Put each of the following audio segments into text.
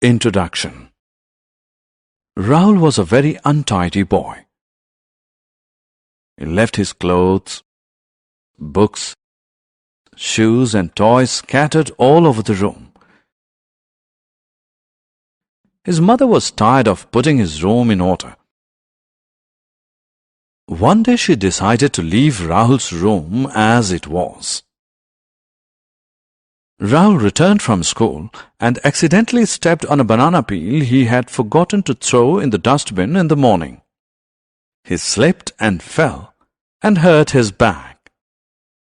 Introduction. Rahul was a very untidy boy. He left his clothes, books, shoes and toys scattered all over the room. His mother was tired of putting his room in order. One day she decided to leave Rahul's room as it was. Rahul returned from school and accidentally stepped on a banana peel he had forgotten to throw in the dustbin in the morning. He slipped and fell and hurt his back.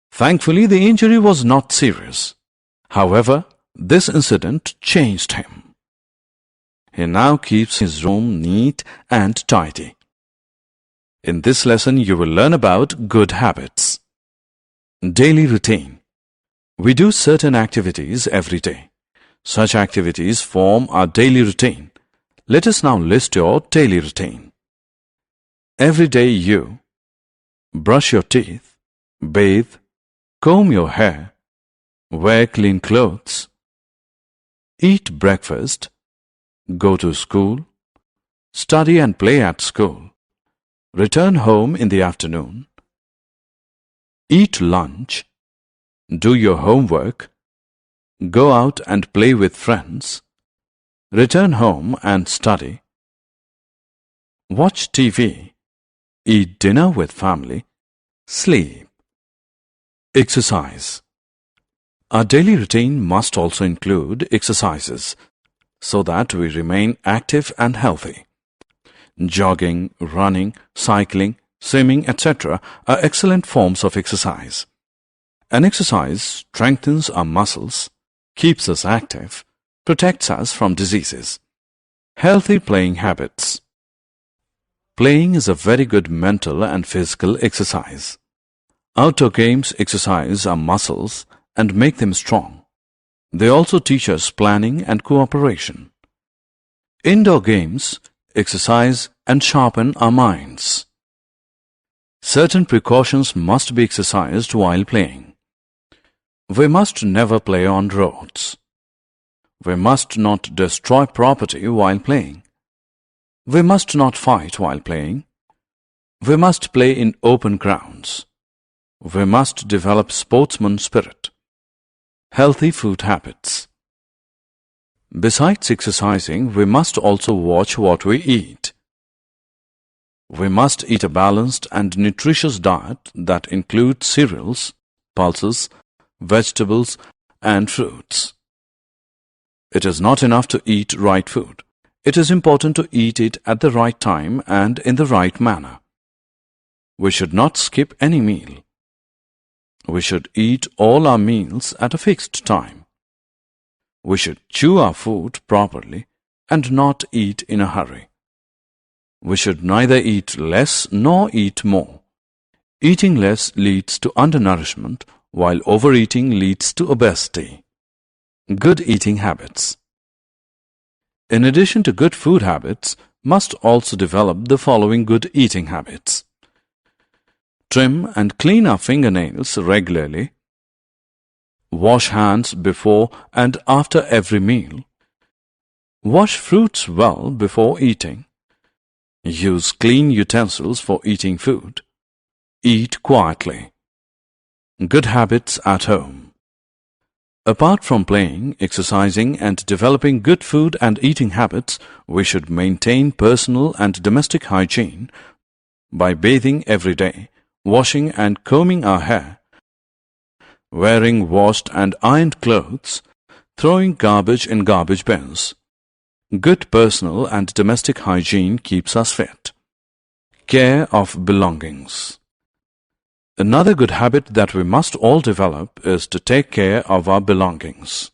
Thankfully, the injury was not serious. However, this incident changed him. He now keeps his room neat and tidy. In this lesson, you will learn about good habits. Daily routine. We do certain activities every day. Such activities form our daily routine. Let us now list your daily routine. Every day you brush your teeth, bathe, comb your hair, wear clean clothes, eat breakfast, go to school, study and play at school, return home in the afternoon, eat lunch, do your homework, go out and play with friends, return home and study, watch TV, eat dinner with family, sleep. Exercise. Our daily routine must also include exercises so that we remain active and healthy. Jogging, running, cycling, swimming, etc. are excellent forms of exercise. An exercise strengthens our muscles, keeps us active, protects us from diseases. Healthy playing habits. Playing is a very good mental and physical exercise. Outdoor games exercise our muscles and make them strong. They also teach us planning and cooperation. Indoor games exercise and sharpen our minds. Certain precautions must be exercised while playing. We must never play on roads. We must not destroy property while playing. We must not fight while playing. We must play in open grounds. We must develop sportsman spirit. Healthy food habits. Besides exercising, we must also watch what we eat. We must eat a balanced and nutritious diet that includes cereals, pulses, vegetables and fruits. It is not enough to eat right food. It is important to eat it at the right time and in the right manner. We should not skip any meal. We should eat all our meals at a fixed time. We should chew our food properly and not eat in a hurry. We should neither eat less nor eat more. Eating less leads to undernourishment, while overeating leads to obesity. Good eating habits. In addition to good food habits, must also develop the following good eating habits. Trim and clean our fingernails regularly. Wash hands before and after every meal. Wash fruits well before eating. Use clean utensils for eating food. Eat quietly. Good habits at home. Apart from playing, exercising and developing good food and eating habits, we should maintain personal and domestic hygiene by bathing every day, washing and combing our hair, wearing washed and ironed clothes, throwing garbage in garbage bins. Good personal and domestic hygiene keeps us fit. Care of belongings. Another good habit that we must all develop is to take care of our belongings.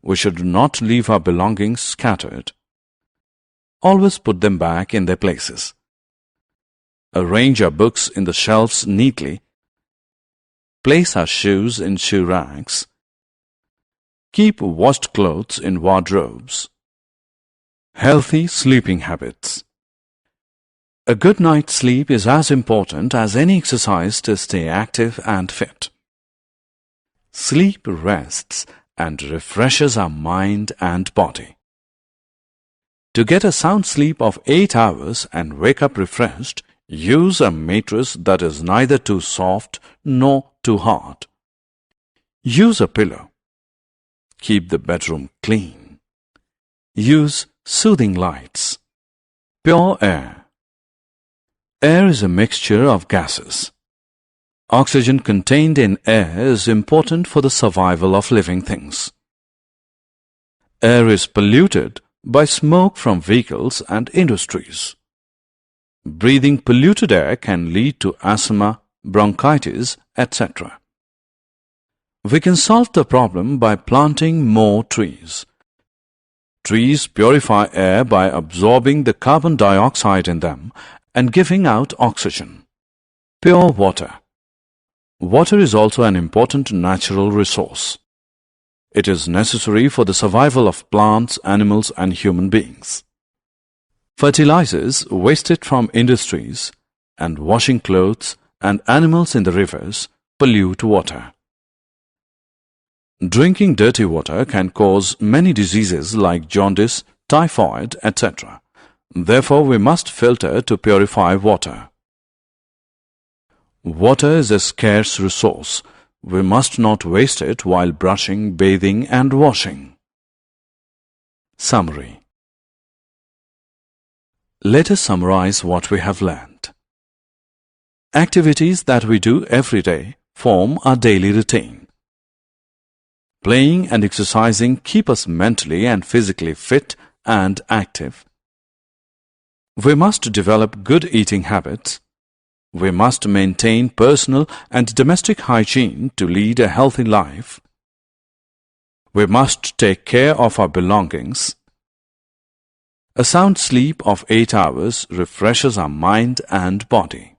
We should not leave our belongings scattered. Always put them back in their places. Arrange our books in the shelves neatly. Place our shoes in shoe racks. Keep washed clothes in wardrobes. Healthy sleeping habits. A good night's sleep is as important as any exercise to stay active and fit. Sleep rests and refreshes our mind and body. To get a sound sleep of 8 hours and wake up refreshed, use a mattress that is neither too soft nor too hard. Use a pillow. Keep the bedroom clean. Use soothing lights. Pure air. Air is a mixture of gases. Oxygen contained in air is important for the survival of living things. Air is polluted by smoke from vehicles and industries. Breathing polluted air can lead to asthma, bronchitis, etc. We can solve the problem by planting more trees. Trees purify air by absorbing the carbon dioxide in them and giving out oxygen. Pure water. Water is also an important natural resource. It is necessary for the survival of plants, animals, and human beings. Fertilizers wasted from industries and washing clothes and animals in the rivers pollute water. Drinking dirty water can cause many diseases like jaundice, typhoid, etc. Therefore, we must filter to purify water. Water is a scarce resource. We must not waste it while brushing, bathing, and washing. Summary. Let us summarize what we have learned. Activities that we do every day form our daily routine. Playing and exercising keep us mentally and physically fit and active. We must develop good eating habits. We must maintain personal and domestic hygiene to lead a healthy life. We must take care of our belongings. A sound sleep of 8 hours refreshes our mind and body.